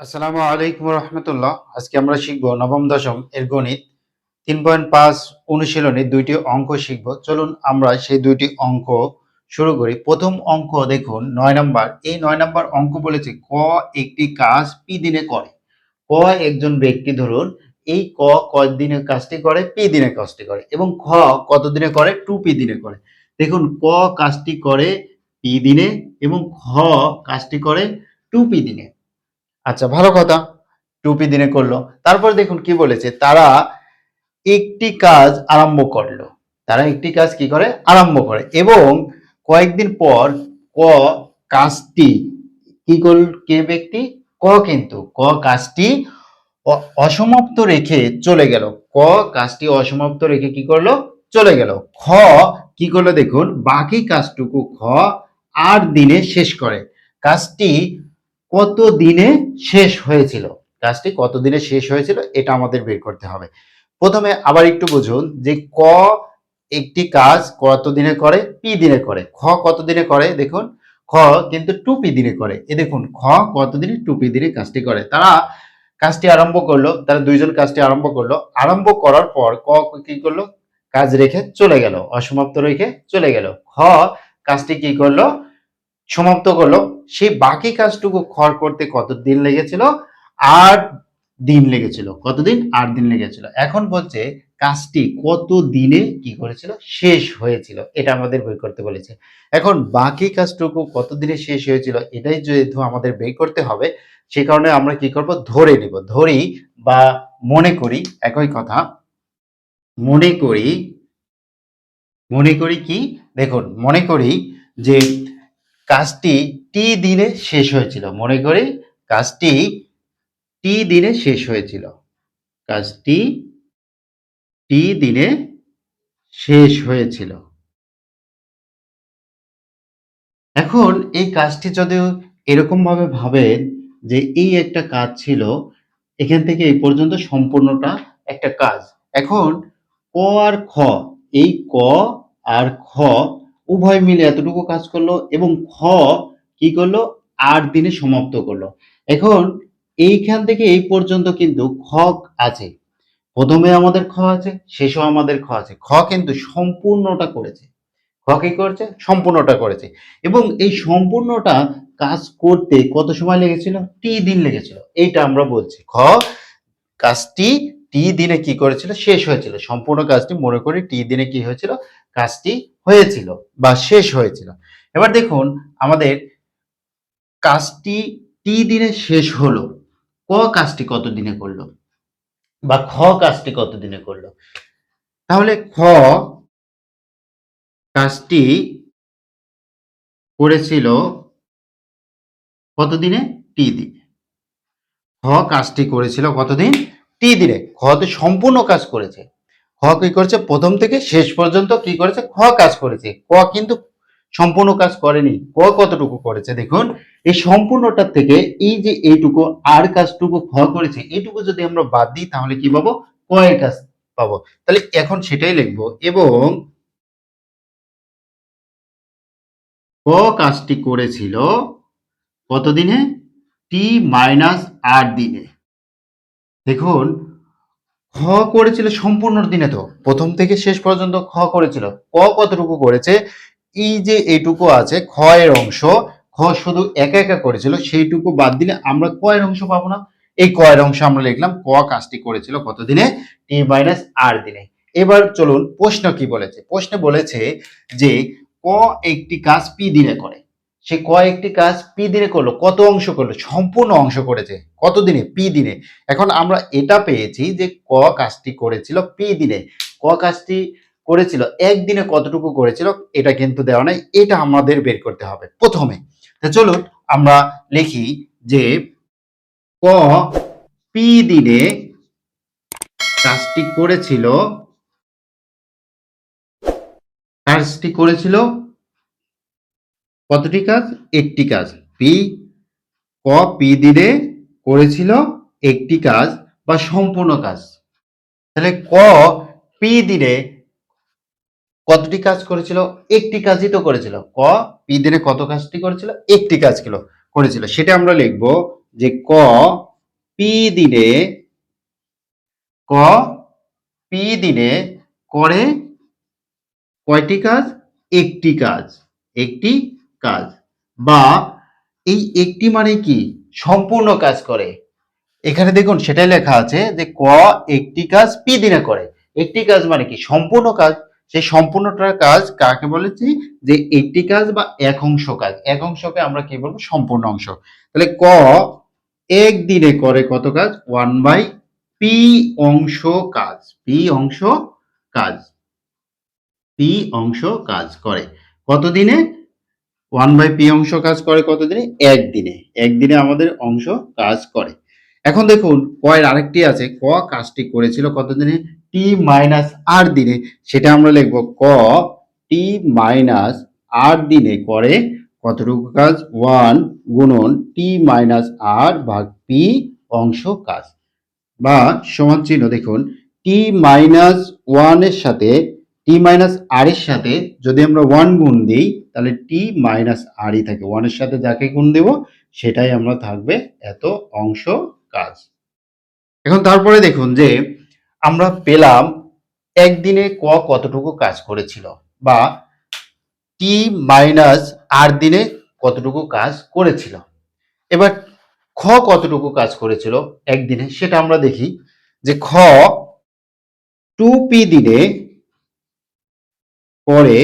আসসালামু আলাইকুম রহমতুল্লাহ। আজকে আমরা শিখব নবম দশম এর গণিত 3.5 অনুশীলনী দুইটি অঙ্ক শিখব। চলুন আমরা সেই দুইটি অঙ্ক শুরু করি। প্রথম অঙ্ক দেখুন 9 নাম্বার। এই 9 নাম্বার অঙ্ক বলেছে ক একটি কাজ পি দিনে করে। ক একজন ব্যক্তি ধরুন এই কত দিনে কাজটি করে, পি দিনে কাজটি করে এবং খ কত দিনে করে, 2p দিনে করে। দেখুন ক কাজটি করে পি দিনে এবং খ কাজটি করে 2p দিনে। আচ্ছা, ভালো কথা, 2p দিনে করলো। তারপর দেখুন কি বলেছে, তারা একটি কাজ আরম্ভ করলো। তারা একটি কাজ কি করে, আরম্ভ করে এবং কয়েকদিন পর ক কাজটি কি করল, কে ব্যক্তি, ক, কিন্তু ক কাজটি অসমাপ্ত রেখে চলে গেল। ক কাজটি অসমাপ্ত রেখে কি করলো, চলে গেল। খ কি করলো, দেখুন বাকি কাজটুকু খ 8 দিনে শেষ করে। কাজটি কত দিনে শেষ হয়েছিল, কাজটি কত দিনে শেষ হয়েছিল এটা আমাদের বের করতে হবে। প্রথমে আবার একটু বুঝুন যে ক একটি কাজ কত দিনে করে, পি দিনে করে। খ কত দিনে করে, দেখুন খ কিন্তু 2p দিনে করে। এ দেখুন খ কত দিনে, 2p দিনে কাজটি করে। তারা কাজটি আরম্ভ করলো, তারা দুইজন কাজটি আরম্ভ করলো। আরম্ভ করার পর ক কি করলো, কাজ রেখে চলে গেল, অসমাপ্ত রেখে চলে গেল। খ কাজটি কি করলো, সমাপ্ত করলো। সেই বাকি কাজটুকু করতে কত দিন লেগেছিল, 8 দিন লেগেছিল। কতদিন, 8 দিন লেগেছিল। এখন বলছে কাজটি কত দিনে কি করেছিল, শেষ হয়েছিল, এটা আমাদের বের করতে বলেছে। এখন বাকি কাজটুকু কত দিনে শেষ হয়েছিল এটাই যেহেতু আমাদের বের করতে হবে, সে কারণে আমরা কি করব, ধরে নিব। ধরি বা মনে করি, একই কথা। মনে করি, মনে করি কি, দেখুন মনে করি যে কাজটি টি দিনে শেষ হয়েছিল। মনে করি কাজটি টি দিনে শেষ হয়েছিল। কাজটি টি দিনে শেষ হয়েছিল। এখন এই কাজটি যদি এরকম ভাবে ভাবেন যে এই একটা কাজ ছিল, এখান থেকে এই পর্যন্ত সম্পূর্ণটা একটা কাজ। এখন ক আর খ, এই ক আর খ উভয় মিলে এতটুকু কাজ করলো এবং খ কি করলো, 8 দিনে সমাপ্ত করলো। এখন এইখান থেকে এই পর্যন্ত কিন্তু খ আছে, প্রথমে আমাদের খ আছে, শেষেও আমাদের খ আছে। খ কিন্তু সম্পূর্ণটা করেছে। খ কি করেছে, সম্পূর্ণটা করেছে এবং এই সম্পূর্ণটা কাজ করতে কত সময় লেগেছিল, টি দিন লেগেছিল। এইটা আমরা বলছি খ কাজটি টি দিনে কি করেছিল, শেষ হয়েছিল। সম্পূর্ণ কাজটি মনে করি টি দিনে কি হয়েছিল, কাজটি হয়েছিল বা শেষ হয়েছিল। এবার দেখুন আমাদের কাজটি টি দিনে শেষ হলো, ক কাজটি কত দিনে করলো বা খ কাজটি কত দিনে করলো। তাহলে খ কাজটি করেছিল কত দিনে, টি দিনে। খ কাজটি করেছিল কতদিন, টি দিনে। খ তো সম্পূর্ণ কাজ করেছে। খ কি করেছে, প্রথম থেকে শেষ পর্যন্ত কি করেছে, খ কাজ করেছে। ক কিন্তু সম্পূর্ণ কাজ করেনি। ক কতটুকু করেছে, দেখুন এই সম্পূর্ণটার থেকে এই যে এইটুকু আর কাজটুকু খ করেছে, এইটুকু যদি আমরা বাদ দিই তাহলে কি পাবো, ক এর কাজ পাবো। তাহলে এখন সেটাই লিখবো এবং ক কাজটি করেছিল কত দিনে, টি মাইনাস 8 দিনে। দেখুন খ করেছিল সম্পূর্ণ দিনে, তো প্রথম থেকে শেষ পর্যন্ত খ করেছিল। ক কতটুকু করেছে, এই যে এইটুকু আছে খ এর অংশ, খ শুধু একা একা করেছিল, সেইটুকু বাদ দিলে আমরা ক এর অংশ পাবো না। এই ক এর অংশ আমরা লিখলাম, ক কাজটি করেছিল কত দিনে, টি মাইনাস 8 দিনে। এবার চলুন প্রশ্ন কি বলেছে। প্রশ্নে বলেছে যে ক একটি কাজ পি দিনে করে। সে ক একটি কাজ পি দিনে করলো, কত অংশ করলো, সম্পূর্ণ অংশ করেছে। কত দিনে, পি দিনে। এখন আমরা এটা পেয়েছি যে ক কাজটি করেছিল পি দিনে। ক কাজটি করেছিল একদিনে, কতটুকু করেছিল এটা কিন্তু দেওয়া নাই, এটা আমাদের বের করতে হবে প্রথমে। তো চলুন আমরা লিখি যে ক পি দিনে কাজটি করেছিল, কাজটি করেছিল কতটি কাজ, একটি কাজ। পি, ক পি দিনে করেছিল একটি কাজ বা সম্পূর্ণ কাজ। তাহলে ক পি দিনে কতটি কাজ করেছিল, একটি কাজই তো করেছিল। ক পি দিনে কত কাজটি করেছিল, একটি কাজ করেছিল। সেটা আমরা লিখবো যে ক পি দিনে ক পি দিনে করে কয়টি কাজ? একটি কাজ। একটি কাজ। বা এই একটি মানে কি? সম্পূর্ণ কাজ করে। এখানে দেখুন সেটাই লেখা আছে যে ক একটি কাজ পি দিনে করে। একটি কাজ মানে কি? সম্পূর্ণ কাজ। সেই সম্পূর্ণটার কাজ কাকে বলেছি? যে একটি কাজ বা এক অংশ কাজ। এক অংশকে আমরা কি বলবো? সম্পূর্ণ অংশ। তাহলে ক এক দিনে করে কত কাজ? 1/p অংশ কাজ। পি অংশ কাজ। পি অংশ কাজ করে। কত দিনে? 1/p অংশ কাজ করে কত দিনে? একদিনে। একদিনে আমাদের অংশ কাজ করে। এখন দেখুন ক এর আরেকটি আছে। ক কাজটি করেছিল কত দিনে? টি মাইনাস আর দিনে। সেটা আমরা লিখব ক টি মাইনাস আর দিনে করে কতটুকু কাজ? 1 গুণন টি মাইনাস আর ভাগ পি অংশ কাজ। বা সমান চিহ্ন দেখুন টি মাইনাস ওয়ান এর সাথে টি মাইনাস আর এর সাথে যদি আমরা 1 গুণ দিই তাহলে টি মাইনাস আর ই থাকে। 1 এর সাথে যাকে গুণ দেব সেটাই আমরা থাকবে এত অংশ কাজ। এখন তারপরে দেখুন যে আমরা পেলাম একদিনে ক কতটুকু কাজ করেছিল বা টি মাইনাস আর দিনে কতটুকু কাজ করেছিল। এবার খ কতটুকু কাজ করেছিল একদিনে সেটা আমরা দেখি যে খ 2p দিনে করে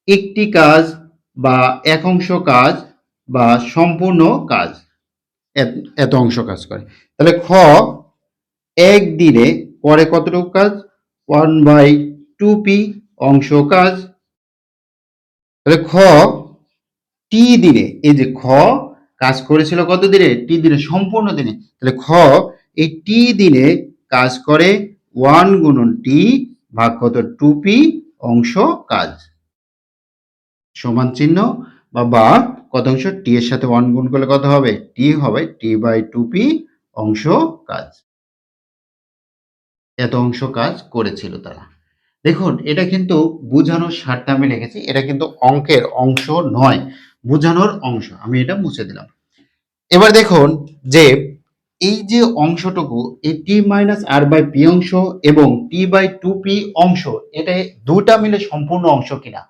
একটি কাজ বা এক অংশ কাজ বা সম্পূর্ণ কাজ এত অংশ কাজ করে। তাহলে খ এক দিনে করে কতটুকু কাজ? 1/2p অংশ কাজ। তাহলে খ টি দিনে এই যে খ কাজ করেছিল কত দিনে? টি দিনে সম্পূর্ণ দিনে। তাহলে খ এই টি দিনে কাজ করে 1 গুণন টি ভাগ কত? 2p অংশ কাজ। সমান চিহ্ন বা কত অংশ? টি এর সাথে 1 গুণ করলে কত হবে? টি হবে t/2p অংশ কাজ। এত অংশ কাজ করেছিল তারা। দেখুন এটা কিন্তু বোঝানোর স্বার্থে আমি লিখেছি। এটা কিন্তু অঙ্কের অংশ নয়, বোঝানোর অংশ। আমি এটা মুছে দিলাম। এবার দেখুন যে এই যে অংশটুকু এই টি মাইনাস আর বাই পি অংশ এবং t/2p অংশ এটা দুটা মিলে সম্পূর্ণ অংশ কিনা।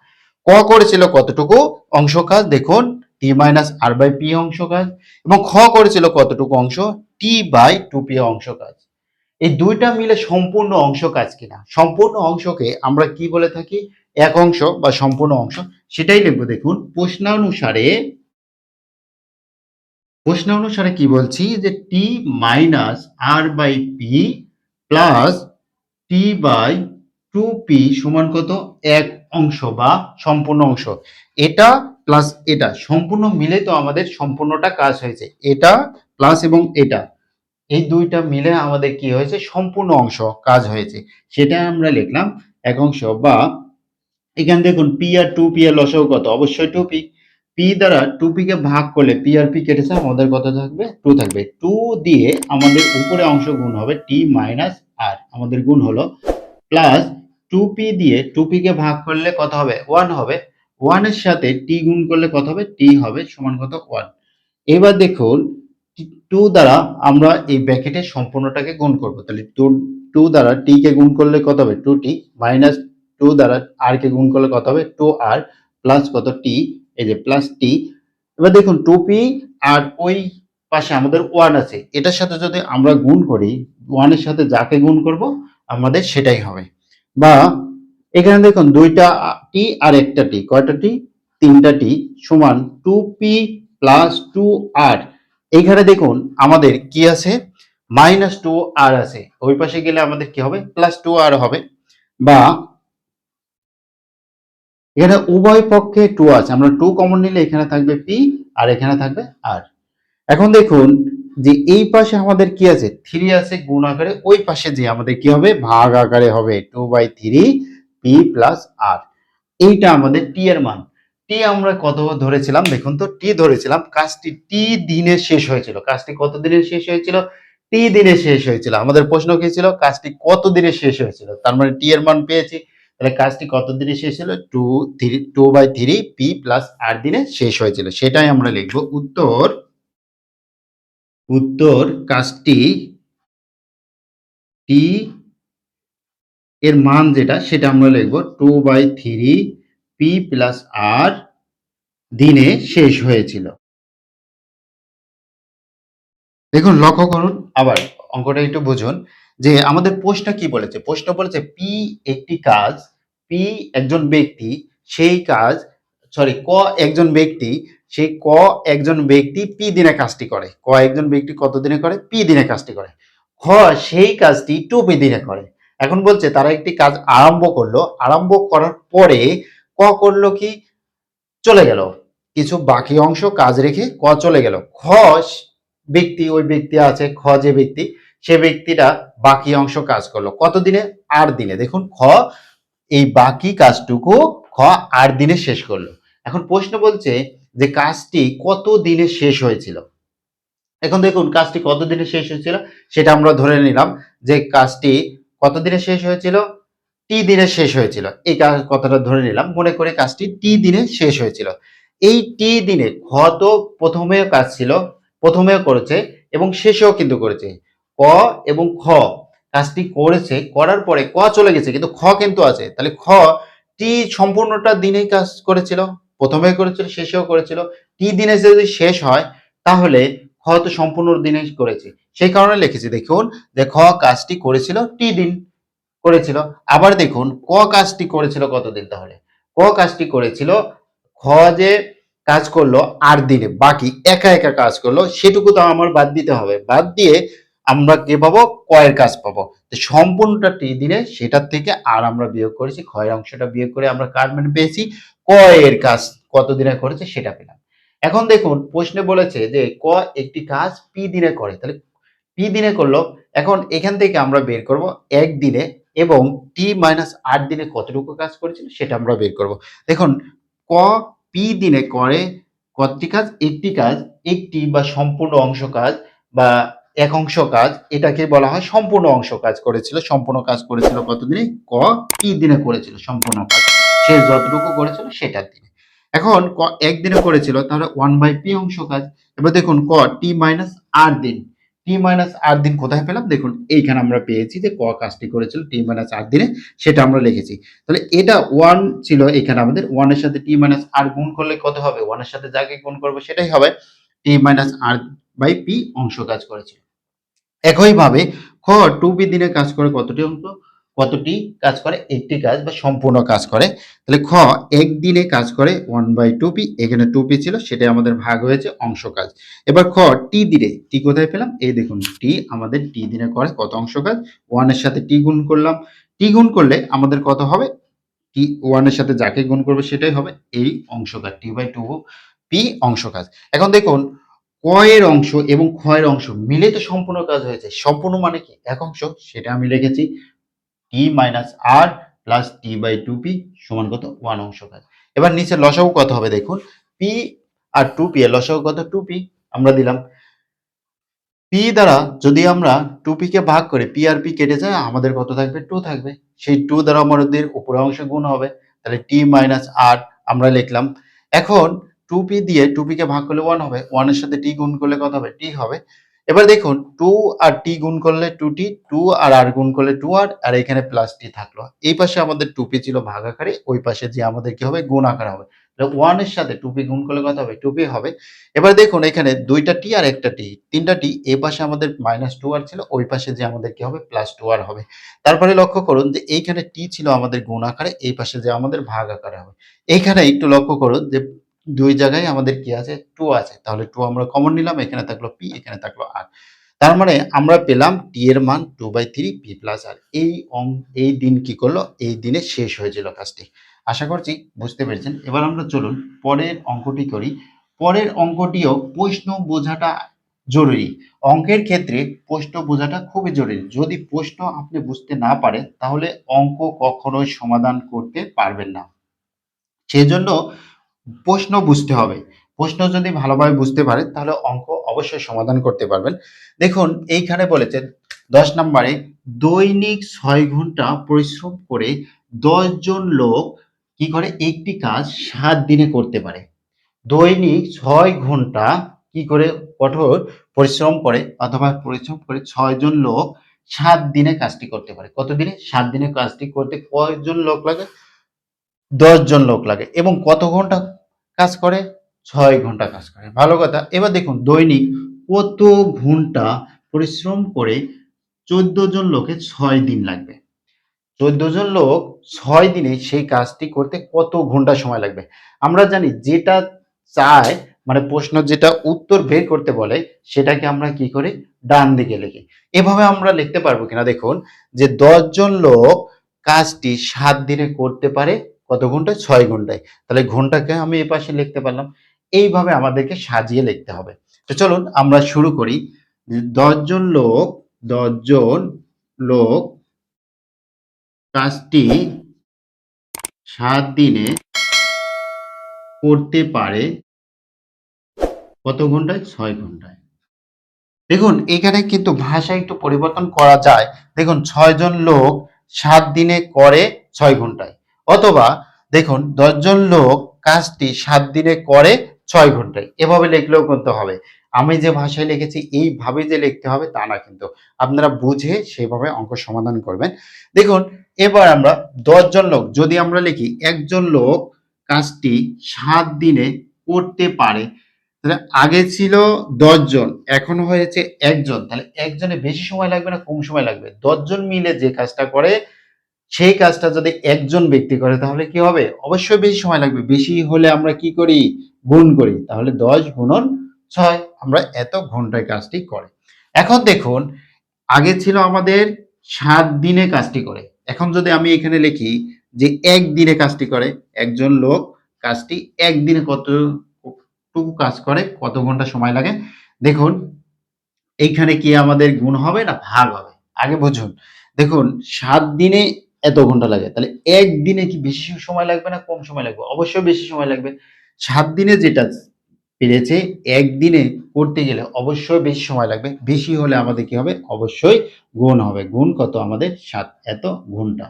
ক করেছিল কতটুকু অংশ কাজ? দেখুন টি মাইনাস আর বাই পি অংশ কাজ এবং খ করেছিল কতটুকু অংশ? t/2p অংশ কাজ। এই দুইটা মিলে সম্পূর্ণ অংশ কাজ কিনা। সম্পূর্ণ অংশকে আমরা কি বলে থাকি? এক অংশ বা সম্পূর্ণ অংশ। সেটাই লিখবো। দেখুন প্রশ্নানুসারে কি বলছি যে T minus R by P plus T by 2p সমান কত? এক অংশ বা সম্পূর্ণ অংশ। এটা প্লাস এটা সম্পূর্ণ মিলে তো আমাদের সম্পূর্ণটা কাজ হয়েছে। এটা প্লাস এবং এটা এই দুইটা মিলে আমাদের কি হয়েছে? সম্পূর্ণ অংশ কাজ হয়েছে। সেটা আমরা লিখলাম এক অংশ। বা এখানে দেখুন পি আর 2p এর লসাগু কত? অবশ্যই 2p। পি দ্বারা 2p কে ভাগ করলে পি আর পি কেটেছে আমাদের কত থাকবে? 2 থাকবে। 2 দিয়ে আমাদের উপরে অংশ গুণ হবে টি মাইনাস আর আমাদের গুণ হলো প্লাস 2p দিয়ে 2p কে ভাগ করলে কত হবে? 1 হবে। 1 এর সাথে টি গুণ করলে কত হবে? টি হবে সমান কত? 1। এবার দেখুন 2 দ্বারা আমরা এই ব্র্যাকেটের সম্পূর্ণটাকে গুণ করব। তাহলে 2 দ্বারা টি কে গুণ করলে কত হবে? 2t মাইনাস 2 দ্বারা আর কে গুণ করলে কত হবে? 2r প্লাস কত? টি এই যে প্লাস টি। এবার দেখুন 2p আর ওই পাশে আমাদের 1 আছে। এটার সাথে যদি আমরা গুণ করি 1 এর সাথে যাকে গুণ করব আমাদের সেটাই হবে। বা এখানে দেখুন দুইটা টি আর একটা টি। কয়টা টি? তিনটা টি সমান 2p প্লাস 2r। এইখানে দেখুন আমাদের কি আছে? মাইনাস 2r আছে। ওই পাশে গেলে আমাদের কি হবে? প্লাস 2r হবে। বা এখানে উভয় পক্ষে 2 আছে। আমরা 2 কমন নিলে এখানে থাকবে p আর এখানে থাকবে r। এখন দেখুন যে এই পাশে আমাদের কি আছে? 3 আছে গুণ আকারে। ওই পাশে যে আমাদের কি হবে? ভাগ আকারে হবে 2/3p প্লাস r। এইটা আমাদের টি এর মান। টি আমরা কত ধরেছিলাম? দেখুন তো টি ধরেছিলাম কাজটি টি দিনে শেষ হয়েছিল। কাজটি কত দিনে শেষ হয়েছিল? টি দিনে শেষ হয়েছিল। আমাদের প্রশ্ন কি ছিল? কাজটি কত দিনে শেষ হয়েছিল। তার মানে টি এর মান পেয়েছি। তাহলে কাজটি কত দিনে শেষ হলো? 2/3p প্লাস r দিনে শেষ হয়েছিল। সেটাই আমরা লিখব। উত্তর উত্তর কাজটি টি এর মান যেটা সেটা আমরা লিখব 2/3 পি প্লাস আর দিনে শেষ হয়েছিল। দেখুন লক্ষ্য করুন আবার অঙ্কটা একটু বুঝুন যে আমাদের প্রশ্ন কি বলেছে, প্রশ্ন বলেছে পি একটি কাজ, পি একজন ব্যক্তি সেই কাজ, সরি ক একজন ব্যক্তি, সেই ক একজন ব্যক্তি পি দিনে কাজটি করে, ক একজন ব্যক্তি কত দিনে করে, পি দিনে কাজটি করে, খ সেই কাজটি টু পি দিনে করে। এখন বলছে তারা একটি কাজ আরম্ভ করলো, আরম্ভ করার পরে ক করলো কি, চলে গেল, কিছু বাকি অংশ কাজ রেখে ক চলে গেল, খ ব্যক্তি, ওই ব্যক্তি আছে খ যে ব্যক্তি, সে ব্যক্তিটা বাকি অংশ কাজ করলো কত দিনে, 8 দিনে। দেখুন খ এই বাকি কাজটুকু খ 8 দিনে শেষ করলো। এখন প্রশ্ন বলছে যে কাজটি কত দিনে শেষ হয়েছিল। এখন দেখুন কাজটি কত দিনে শেষ হয়েছিল সেটা আমরা ধরে নিলাম যে কাজটি কত দিনে শেষ হয়েছিল, টি দিনে শেষ হয়েছিল, এই কথাটা ধরে নিলাম, মনে করে কাজটি টি দিনে শেষ হয়েছিল। এই টি দিনে খ তো প্রথমেও কাজ ছিল, প্রথমেও করেছে এবং শেষেও কিন্তু করেছে, ক এবং খ কাজটি করেছে, করার পরে ক চলে গেছে কিন্তু খ কিন্তু আছে, তাহলে খ টি সম্পূর্ণটা দিনেই কাজ করেছিল, প্রথমেও করেছিল শেষেও করেছিল, টি দিনে যদি শেষ হয় তাহলে খ তো সম্পূর্ণ দিনে করেছে, সেই কারণে লিখেছি দেখুন যে খ কাজটি করেছিল টি দিন করেছিল। আবার দেখুন ক কাজটি করেছিল কতদিন, তাহলে ক কাজটি করেছিল, খ যে কাজ করলো 8 দিনে, বাকি একা একা কাজ করলো সেটুকু তো আমার বাদ দিতে হবে, বাদ দিয়ে আমরা কে পাবো, ক এর কাজ পাবো। তো সম্পূর্ণটা টি দিনে, সেটার থেকে আর আমরা বিয়োগ করেছি, খ এর অংশটা বিয়োগ করে আমরা কার মান পেয়েছি, ক এর কাজ কত দিনে করেছে সেটা পেলাম। এখন দেখুন প্রশ্নে বলেছে যে ক একটি কাজ পি দিনে করে, তাহলে পি দিনে করলো, এখন এখান থেকে আমরা বের করব একদিনে এবং টি মাইনাস 8 দিনে কতটুকু কাজ করেছিল সেটা আমরা বের করব। দেখুন ক পি দিনে করে কতটি কাজ, একটি কাজ, একটি বা সম্পূর্ণ অংশ কাজ বা এক অংশ কাজ, এটাকে বলা হয় সম্পূর্ণ অংশ কাজ করেছিল, সম্পূর্ণ কাজ করেছিল কত দিনে, ক পি দিনে করেছিল সম্পূর্ণ কাজ, সে যতটুকু করেছিল সেটার দিনে। এখন ক একদিনে করেছিল তাহলে 1/পি অংশ কাজ। এবার দেখুন ক টি মাইনাস 8 দিন, টি মাইনাস 8 দিন কোথায় পেলাম, দেখুন এইখানে আমরা পেয়েছি যে ক কাজটি করেছিল টি মাইনাস 8 দিনে, সেটা আমরা লিখেছি। তাহলে এটা 1 ছিল এখানে আমাদের, 1 এর সাথে টি মাইনাস আর গুণ করলে কত হবে, 1 এর সাথে যাকে গুণ করবো সেটাই হবে, টি মাইনাস আর বাই পি অংশ কাজ করেছিল। একইভাবে খ 2পি দিনে কাজ করে কতটি অংশ, কতটি কাজ করে, একটি কাজ বা সম্পূর্ণ কাজ করে, তাহলে খ একদিনে কাজ করে 1/2পি, এখানে 2পি ছিল সেটাই আমাদের ভাগ হয়েছে অংশ কাজ। এবার খ টি দিনে, টি কোথায় পেলাম, এই দেখুন টি আমাদের টি দিনে করে কত অংশ কাজ, 1 এর সাথে টি গুণ করলাম, টি গুণ করলে আমাদের কত হবে, টি 1 এর সাথে যাকে গুণ করবে সেটাই হবে এই অংশ কাজ, টি/2 পি অংশ কাজ। এখন দেখুন ক এর অংশ এবং খ এর অংশ মিলে তো সম্পূর্ণ কাজ হয়েছে, সম্পূর্ণ মানে কি এক অংশ, সেটা আমি লিখেছি টি মাইনাস আর প্লাস টি/2পি সমান কত 1 অংশ কাজ। এবার নিচে লসাগু কত হবে দেখুন, পি আর 2পি এর লসাগু কত, 2পি আমরা দিলাম, পি দ্বারা যদি আমরা 2পি কে ভাগ করে পি আর পি কেটে যায় আমাদের কত থাকবে, 2 থাকবে, সেই 2 দ্বারা আমাদের উপরের অংশে গুণ হবে, তাহলে টি মাইনাস আর আমরা লিখলাম। এখন 2পি দিয়ে 2পি কে ভাগ করলে 1 হবে, 1 এর সাথে টি গুণ করলে কত হবে, টি হবে। এবার দেখুন 2 আর টি গুণ করলে 2টি, 2 আর আর গুণ করলে 2 আর এখানে প্লাস টি থাকলো, এই পাশে আমাদের 2পি ছিল ভাগ আকারে, ওই পাশে যে আমাদের কি হবে, গুণ আকারে হবে, তাহলে 1 এর সাথে 2পি গুণ করলে কত হবে, 2পি হবে। এবার দেখুন এখানে 2টা টি আর একটা টি, 3টা টি, এই পাশে আমাদের -2r ছিল, ওই পাশে যে আমাদের কি হবে, +2r হবে। তারপরে লক্ষ্য করুন যে এইখানে টি ছিল আমাদের গুণ আকারে, এই পাশে যে আমাদের ভাগ আকারে হবে। এইখানে একটু লক্ষ্য করুন যে 2 জায়গায় আমাদের কি আছে, 2 আছে, তাহলে 2 আমরা কমন নিলাম, এখানে থাকলো পি, এখানে থাকলো আর। তার মানে আমরা পেলাম টি এর মান 2/3 পি প্লাস আর। এই দিন কি করলো, এই দিনে শেষ হয়েছিল কাজটি। আশা করছি বুঝতে পেরেছেন। এবার আমরা চলুন পরের অঙ্কটি করি। পরের অঙ্কটিও প্রশ্ন বোঝাটা জরুরি। অঙ্কের ক্ষেত্রে প্রশ্ন বোঝাটা খুবই জরুরি। যদি প্রশ্ন আপনি বুঝতে না পারেন তাহলে অঙ্ক কখনোই সমাধান করতে পারবেন না। সেজন্য প্রশ্ন বুঝতে হবে। প্রশ্ন যদি ভালোভাবে বুঝতে পারেন তাহলে অঙ্ক অবশ্যই সমাধান করতে পারবেন। দেখুন এইখানে বলেছেন 10 নম্বরে দৈনিক 6 ঘন্টা পরিশ্রম করে 10 জন লোক কি করে একটি কাজ 7 দিনে করতে পারে। দৈনিক 6 ঘন্টা কি করে কঠোর পরিশ্রম করে অথবা পরিশ্রম করে ৬ জন লোক ৭ দিনে কাজটি করতে পারে। কত দিনে? ৭ দিনে কাজটি করতে কয়জন লোক লাগে? ১০ জন লোক লাগে এবং কত ঘন্টা কাজ করে? ৬ ঘন্টা কাজ করে। ভালো কথা। এবার দেখুন দৈনিক কত ঘন্টা পরিশ্রম করে ১৪ জন লোকের ৬ দিন লাগবে। ১৪ জন লোক ৬ দিনে সেই কাজটি করতে কত ঘন্টা সময় লাগবে? আমরা জানি যেটা চায় মানে প্রশ্ন যেটা উত্তর বের করতে বলে সেটাকে আমরা কি করি? ডান দিকে লিখি। এভাবে আমরা লিখতে পারবো কিনা দেখুন যে ১০ জন লোক কাজটি ৭ দিনে করতে পারে কত ঘন্টায়? ৬ ঘন্টায়। তাহলে ঘন্টাকে আমি এপাশে লিখতে পারলাম। এইভাবে আমাদেরকে সাজিয়ে লিখতে হবে। তো চলুন আমরা শুরু করি। ১০ জন লোক ১০ জন লোক কাজটি ৭ দিনে করতে পারে কত ঘন্টায়? ৬ ঘন্টায়। দেখুন এখানে কিন্তু ভাষা একটু পরিবর্তন করা যায়। দেখুন ৬ জন লোক ৭ দিনে করে ৬ ঘন্টায়। অথবা দেখুন ১০ জন লোক কাজটি ৭ দিনে করে ৬ ঘন্টায়। এভাবে লিখলেও কিন্তু হবে। আমি যে ভাষায় লিখেছি এইভাবে যে লিখতে হবে তা না কিন্তু। আপনারা বুঝে সেভাবে অঙ্ক সমাধান করবেন। দেখুন এবার আমরা ১০ জন লোক যদি আমরা লিখি একজন লোক কাজটি ৭ দিনে করতে পারে। তাহলে আগে ছিল ১০ জন, এখন হয়েছে ১ জন। তাহলে ১ জনে বেশি সময় লাগবে না কম সময় লাগবে? ১০ জন মিলে যে কাজটা করে সেই কাজটা যদি একজন ব্যক্তি করে তাহলে কি হবে? অবশ্যই বেশি সময় লাগবে। বেশি হলে আমরা কি করি? গুণ করি। তাহলে ১০ গুণন ৬ আমরা এত ঘন্টায় কাজটি করে। এখন দেখুন আগে ছিল আমাদের ৭ দিনে কাজটি করে। এখন যদি আমি এখানে লিখি যে ১ দিনে কাজটি করে, একজন লোক কাজটি ১ দিনে কতটুকু কাজ করে, কত ঘন্টা সময় লাগে? দেখুন এইখানে কি আমাদের গুণ হবে না ভাগ হবে? আগে বুঝুন। দেখুন ৭ দিনে এত ঘন্টা লাগে। তাহলে ১ দিনে কি বেশি সময় লাগবে না কম সময় লাগবে? অবশ্যই বেশি সময় লাগবে। ৭ দিনে যেটা পেরেছে ১ দিনে করতে গেলে অবশ্যই বেশি সময় লাগবে। বেশি হলে আমাদের কি হবে? অবশ্যই গুণ হবে। গুণ কত আমাদের? ৭ এত ঘন্টা।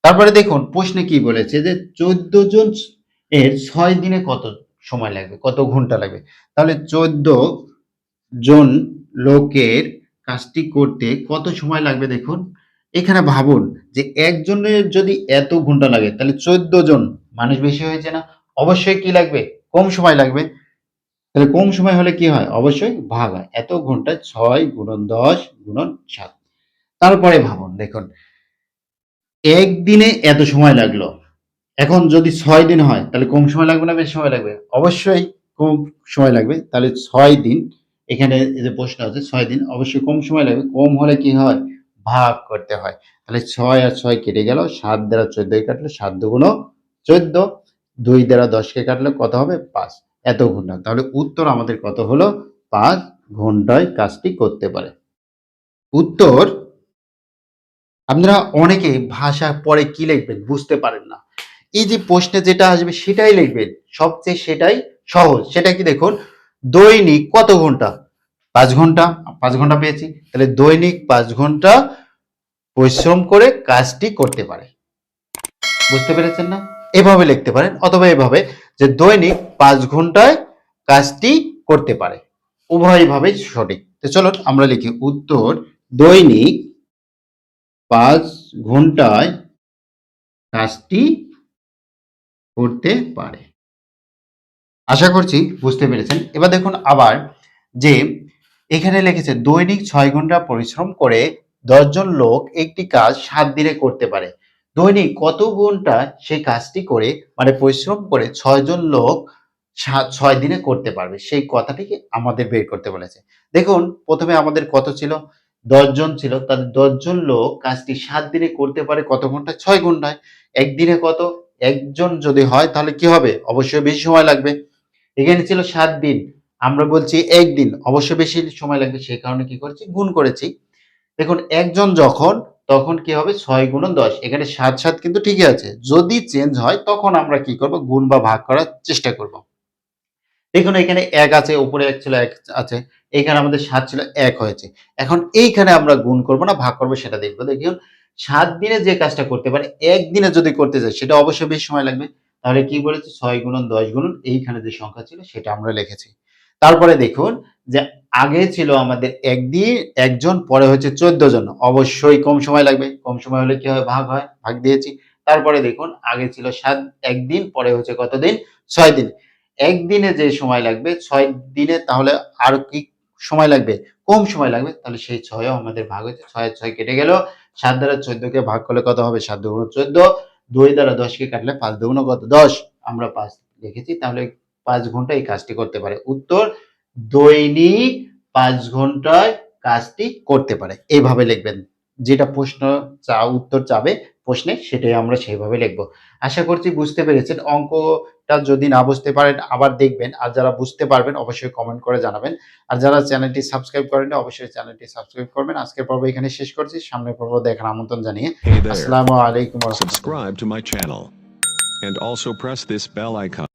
তারপরে দেখুন প্রশ্নে কি বলেছে যে ১৪ জন এর ৬ দিনে কত সময় লাগবে? কত ঘন্টা লাগবে? তাহলে ১৪ জন লোকের কাজটি করতে কত সময় লাগবে দেখুন। এখানে ভাবুন যে একজনের যদি এত ঘন্টা লাগে তাহলে ১৪ জন মানুষ বেশি হয়েছে না? অবশ্যই কি লাগবে? কম সময় লাগবে। তাহলে কম সময় হলে কি হয়? অবশ্যই ভাগ হয়। এত ঘন্টায় ৬ গুণন ১০ গুণন ৭। তারপরে ভাবুন দেখুন, একদিনে এত সময় লাগলো। এখন যদি ৬ দিন হয় তাহলে কম সময় লাগবে না বেশি সময় লাগবে? অবশ্যই কম সময় লাগবে। তাহলে ৬ দিন এখানে এই যে প্রশ্ন আছে ৬ দিন অবশ্যই কম সময় লাগবে। কম হলে কি হয়? ভাগ করতে হয়। তাহলে ৬ আর ৬ কেটে গেল। ৭ দ্বারা ১৪ কে কাটলে ৭ দুগুণ ১৪, ২ দ্বারা ১০ কে কাটলে কত হবে? ৫। এত ঘন্টা। তাহলে উত্তর আমাদের কত হলো? ৫ ঘন্টায় কাজটি করতে পারে। উত্তর আপনারা অনেকে ভাষা পরে কি লিখবেন বুঝতে পারেন না। এই যে প্রশ্নে যেটা আসবে সেটাই লিখবেন। সবচেয়ে সেটাই সহজ। সেটা কি দেখুন, দৈনিক কত ঘন্টা? ৫ ঘন্টা। ৫ ঘন্টা পেয়েছি। তাহলে দৈনিক ৫ ঘন্টা পরিশ্রম করে কাজটি করতে পারে। বুঝতে পেরেছেন না? এভাবে লিখতে পারেন অথবা এভাবে যে দৈনিক ৫ ঘন্টায় কাজটি করতে পারে। উভয়ভাবেই সঠিক। তো চলুন আমরা লিখি উত্তর দৈনিক ৫ ঘন্টায় কাজটি করতে পারে। আশা করছি বুঝতে পেরেছেন। এবার দেখুন আবার যে এখানে লিখেছে দৈনিক ৬ ঘন্টা পরিশ্রম করে ১০ জন লোক একটি কাজ ৭ দিনে করতে পারে। দৈনিক কত ঘন্টা সেই কাজটি করে মানে পরিশ্রম করে ৬ জন লোক ৬ দিনে করতে পারবে সেই কথাটিকে আমাদের বের করতে বলেছে। দেখুন প্রথমে আমাদের কত ছিল? ১০ জন ছিল। তাহলে ১০ জন লোক কাজটি ৭ দিনে করতে পারে কত ঘন্টায়? ৬ ঘন্টায়। একদিনে কত? একজন যদি হয় তাহলে কি হবে? অবশ্যই বেশি সময় লাগবে। এখানে ছিল ৭ দিন। আমরা বলছি ১ দিন। অবশ্যই বেশি সময় লাগবে। সেই কারণে কি করেছি? গুণ করেছি। দেখুন একজন যখন তখন কি হবে? ৬ গুণন ১০ এখানে ৭, ৭ কিন্তু ঠিকই আছে। যদি চেঞ্জ হয় তখন আমরা কি করব? গুণ বা ভাগ করার চেষ্টা করব। দেখুন এখানে ১ আছে, উপরে ১ ছিল ১ আছে। এখানে আমাদের ৭ ছিল ১ হয়েছে। এখন এইখানে আমরা গুণ করব না ভাগ করব সেটা দেখব। দেখুন ৭ দিনে যে কাজটা করতে পারে ১ দিনে যদি করতে যাই সেটা অবশ্যই বেশি সময় লাগবে। তাহলে কি বলেছি? ৬ গুণন ১০ গুণন এইখানে যে সংখ্যা ছিল সেটা আমরা লিখেছি। তারপরে দেখুন যে আগে ছিল আমাদের একদিন একজন, পরে হচ্ছে 14 জন। অবশ্যই কম সময় লাগবে, কম সময় হলে কি হয়, ভাগ হয়, ভাগ দিয়েছি। তারপরে দেখুন আগে ছিল একদিন, পরে হচ্ছে কত দিন, 6 দিন। একদিনে যে সময় লাগবে 6 দিনে, তাহলে আর কি সময় লাগবে, কম সময় লাগবে, তাহলে সেই 6ও আমাদের ভাগ হয়েছে, 6 এর 6 কেটে গেল। 7 দ্বারা 14 কে ভাগ করলে কত হবে, 7 দুগুণ 14, 2 দ্বারা 10 কে কাটলে 5 দুগুণ কত, 10, আমরা 5 লিখেছি, তাহলে 5 ঘন্টা এই কাজটি করতে পারে। উত্তর, দৈনিক 5 ঘন্টায় কাজটি করতে পারে। এইভাবে লিখবেন, যেটা প্রশ্ন উত্তর চাবে প্রশ্নে, সেটাই আমরা সেইভাবে লিখব। আশা করছি বুঝতে পেরেছেন। অঙ্কটা যদি না বুঝতে পারেন আবার দেখবেন, আর যারা বুঝতে পারবেন অবশ্যই কমেন্ট করে জানাবেন। আর যারা চ্যানেলটি সাবস্ক্রাইব করেননি অবশ্যই চ্যানেলটি সাবস্ক্রাইব করবেন। আজকের পর্ব এখানে শেষ করছি, সামনের পর্ব দেখার আমন্ত্রণ জানিয়ে Hey there. আসসালামু আলাইকুম ওয়া রাহমাতুল্লাহ। Subscribe to my channel and also press this bell icon.